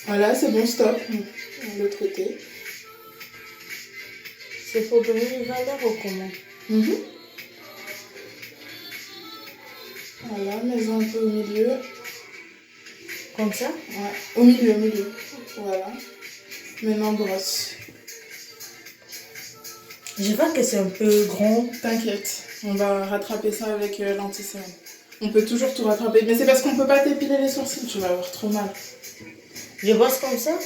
Voilà, c'est bon, stop. De l'autre côté. C'est pour donner une valeur au comment? Voilà, mets-en un peu au milieu. Comme ça? Ouais, au milieu. Voilà. Maintenant, brosse. Je vois que c'est un peu grand. T'inquiète, on va rattraper ça avec l'anti-sérum. On peut toujours tout rattraper, mais c'est parce qu'on peut pas t'épiler les sourcils, tu vas avoir trop mal. Je brosse comme ça?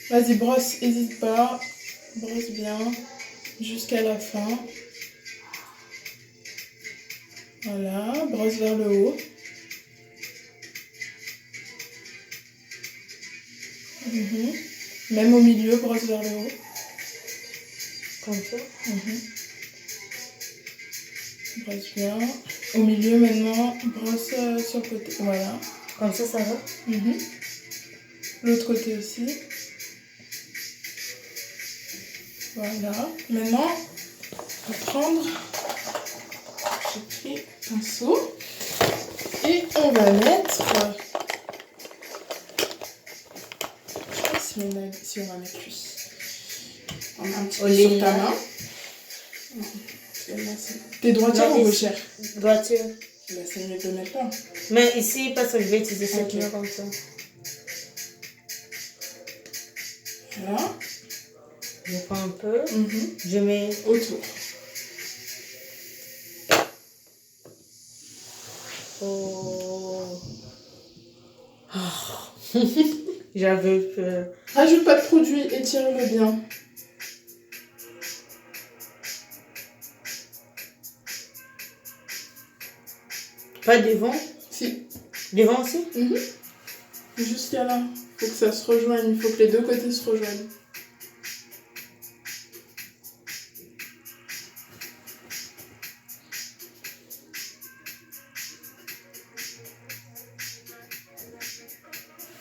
Vas-y, brosse, hésite pas. Brosse bien, jusqu'à la fin. Voilà, brosse vers le haut. Même au milieu, brosse vers le haut. Comme ça? Brosse bien. Au milieu maintenant, brosse sur le côté. Voilà. Comme ça va? L'autre côté aussi. Voilà. Maintenant, on va prendre... J'ai pris un pinceau. Et on va mettre... Je sais pas si on va mettre plus. On a un petit peu sur ta main. T'es droitière ou gauchère? Droitière. Bah, c'est mieux de le mettre là. Mais ici, parce que je vais utiliser cette main comme ça. Voilà. Je prends un peu. Je mets autour. Oh. J'avais peur. Rajoute pas de produit, étire-le bien. Pas devant? Si. Devant aussi? Jusqu'à là. Faut que ça se rejoigne. Il faut que les deux côtés se rejoignent.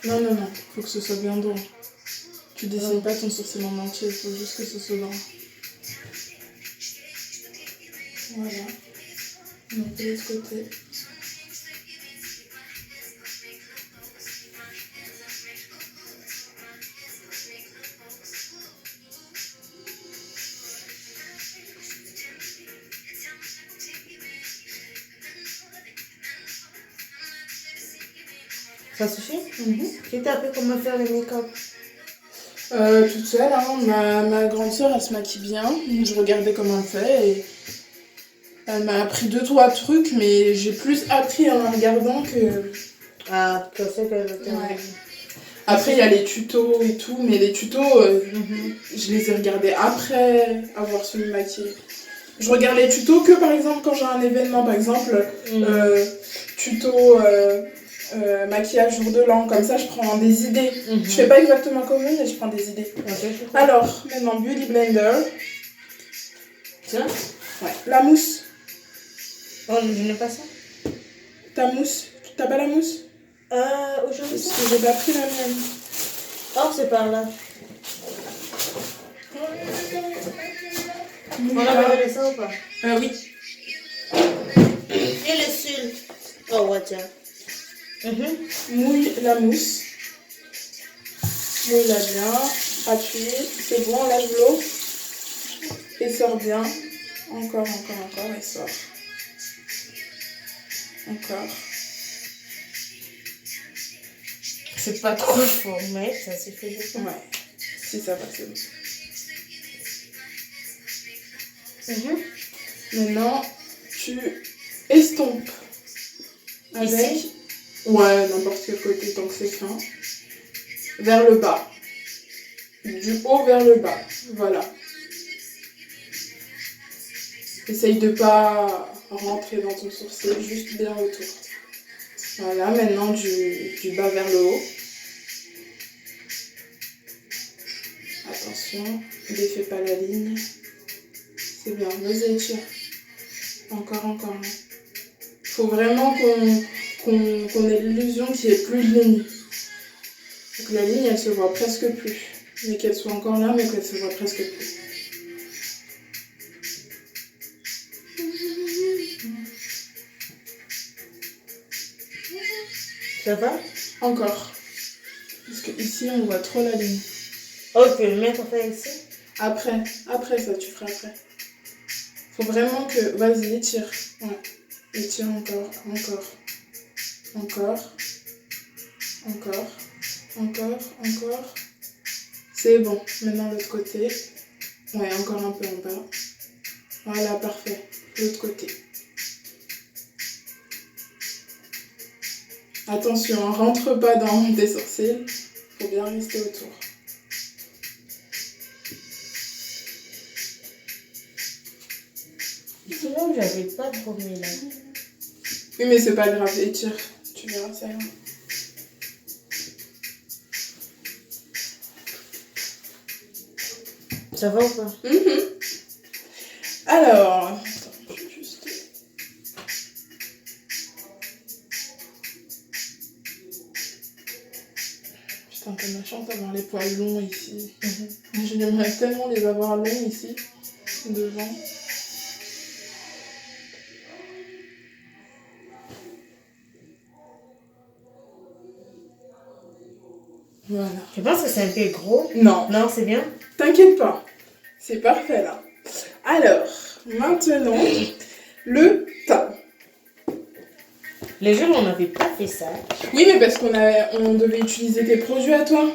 Non. Faut que ce soit bien droit. Tu dessines pas ton sourcil en entier. Il faut juste que ce soit droit. Voilà. Donc de l'autre côté. Ça suffit? Qui t'a appris comment faire le make-up? Toute seule, hein. Ma grande soeur, elle se maquille bien. Je regardais comment elle fait et elle m'a appris 2-3 trucs, mais j'ai plus appris en la regardant que... Ah, que c'est que je Ouais. Après, il y a les tutos et tout, mais les tutos, je les ai regardés après avoir su me maquiller. Je regarde les tutos que, par exemple, quand j'ai un événement, par exemple, tuto maquillage jour de l'an, comme ça, je prends des idées. Je fais pas exactement comme eux, mais je prends des idées. Alors, maintenant, Beauty Blender. Tiens. Ouais. La mousse. Oh, je n'ai pas ça. Ta mousse. T'as pas la mousse? Aujourd'hui. Parce que j'ai pas pris la mienne. Oh, c'est par là. On a regardé ça ou pas? Oui. Et le sul. Oh, ouais, tiens. Mouille la mousse. Mouille-la bien. Appuie. C'est bon, lâche l'eau. Et sort bien. Encore. Et sort. Encore. C'est pas trop fort, mais ça suffit. Ouais. Si ça va, c'est bon. Maintenant, tu estompes. Avec... Ici? Ouais, n'importe quel côté tant que c'est fin. Vers le bas. Du haut vers le bas. Voilà. Essaye de pas rentrer dans ton sourcil, juste bien autour. Voilà, maintenant du bas vers le haut. Attention, défais pas la ligne. C'est bien, vas-y, étire. Encore. Faut vraiment qu'on ait l'illusion qu'il n'y ait plus de ligne. Donc la ligne, elle se voit presque plus. Mais qu'elle soit encore là, mais qu'elle se voit presque plus. Ça va? Encore. Parce que ici, on voit trop la ligne. Oh, tu peux le mettre en fait ici? Après ça, tu feras après. Faut vraiment que... Vas-y, étire. Ouais. Étire encore. C'est bon. Maintenant, l'autre côté. Ouais, encore un peu en bas. Voilà, parfait. L'autre côté. Attention, rentre pas dans tes sourcils. Faut bien rester autour. Sinon, j'avais pas de premier là. Oui, mais c'est pas grave, étire. Tu verras, ça ira. Ça va ou pas? Alors, attends, je vais juste... Putain, t'as ma chance d'avoir les poils longs ici. J'aimerais tellement les avoir longs ici, devant. Voilà. Je pense que c'est un peu gros. Non, Non, c'est bien. t'inquiète pas. C'est parfait, là. Alors, maintenant, le teint. Les jours où on n'avait pas fait ça. Oui, mais parce on devait utiliser tes produits à toi.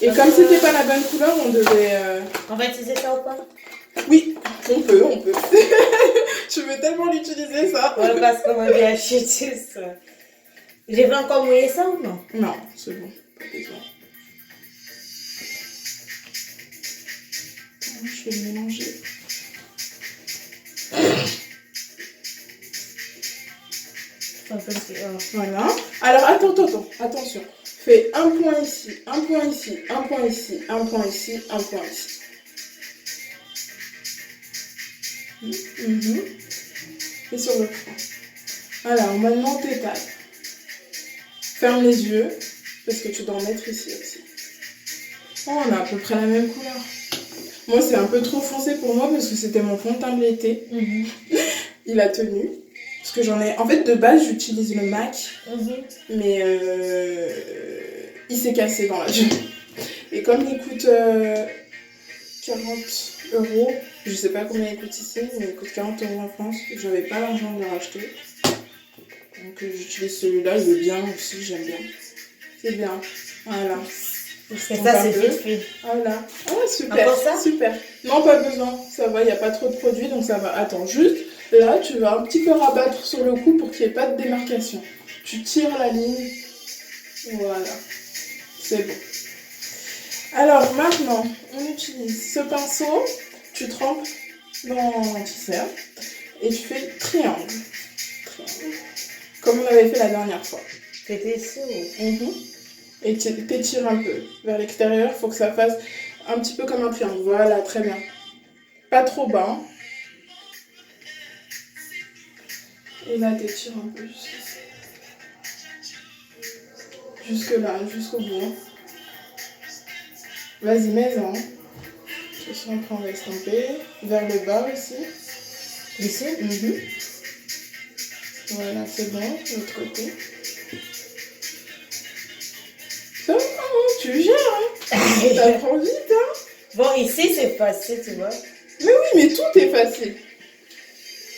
Et comme c'était pas la bonne couleur, on devait... On va utiliser ça ou pas? Oui, on peut. Je veux tellement l'utiliser, ça. Ouais, parce qu'on avait acheté ça. Je vais encore mouiller ça ou non? Non, c'est bon, pas besoin. Attends, je vais le mélanger. Voilà. Alors, attention. Fais un point ici, un point ici, un point ici, un point ici, un point ici. Et sur le front. Alors, maintenant, t'étales. Ferme les yeux, parce que tu dois en mettre ici aussi. Oh, on a à peu près la même couleur. Moi, c'est un peu trop foncé pour moi, parce que c'était mon fond de teint de l'été. Il a tenu. Parce que j'en ai... En fait, de base, j'utilise le MAC. Mais il s'est cassé dans la journée. Et comme il coûte 40€, je sais pas combien il coûte ici, mais il coûte 40€ en France. J'avais pas l'argent de le racheter. Donc j'utilise celui-là, il est bien aussi, j'aime bien. C'est bien. Voilà. C'est ça, c'est fait. Voilà. Ah, super. Encore ça? Super. Non, pas besoin. Ça va, il n'y a pas trop de produits, donc ça va. Attends, juste là, tu vas un petit peu rabattre sur le cou pour qu'il n'y ait pas de démarcation. Tu tires la ligne. Voilà. C'est bon. Alors maintenant, on utilise ce pinceau. Tu trempes dans l'anti-cerne et tu fais triangle. Comme on avait fait la dernière fois. C'était ici ou... Et t'étires un peu vers l'extérieur. Il faut que ça fasse un petit peu comme un triangle. Voilà, très bien. Pas trop bas. Et là, t'étires un peu jusque là, jusqu'au bout. Vas-y, mets-en. Je suis en train d'estomper. Vers le bas aussi. Ici? Voilà, c'est bon. De l'autre côté. Ça va, tu gères, hein. T'apprends vite, hein. Bon, ici, c'est facile, tu vois. Mais oui, mais tout est facile.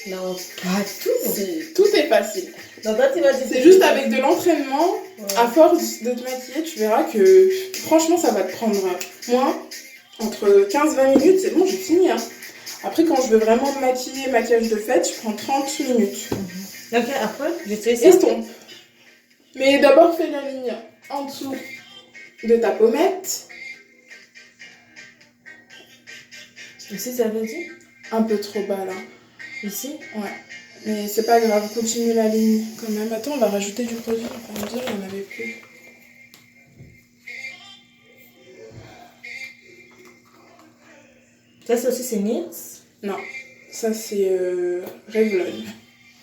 Non, pas tout. Si, tout est facile. Donc, toi, tu vas dire... C'est juste avec de l'entraînement, à force de te maquiller, tu verras que franchement, ça va te prendre, moi, entre 15-20 minutes, c'est bon, j'ai fini, hein. Après, quand je veux vraiment me maquiller, maquillage de fête, je prends 30 minutes. Ok, après, je te laisse. Estompe. Mais d'abord, fais la ligne en dessous de ta pommette. Ici, ça veut dire? Un peu trop bas, là. Ici? Ouais. Mais c'est pas grave, continue la ligne quand même. Attends, on va rajouter du produit. On va me dire, il n'y en avait plus. Ça aussi, c'est Nils? Non, ça c'est Revlon.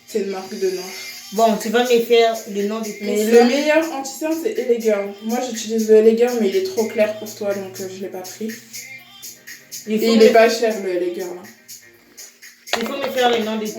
C'est une marque de noir. Bon, tu vas me faire le nom du Mais le meilleur anti-cerne, c'est LA Girl. Moi, j'utilise le LA Girl, mais il est trop clair pour toi, donc je l'ai pas pris. Et il est pas cher, le LA Girl. Il faut me faire le nom du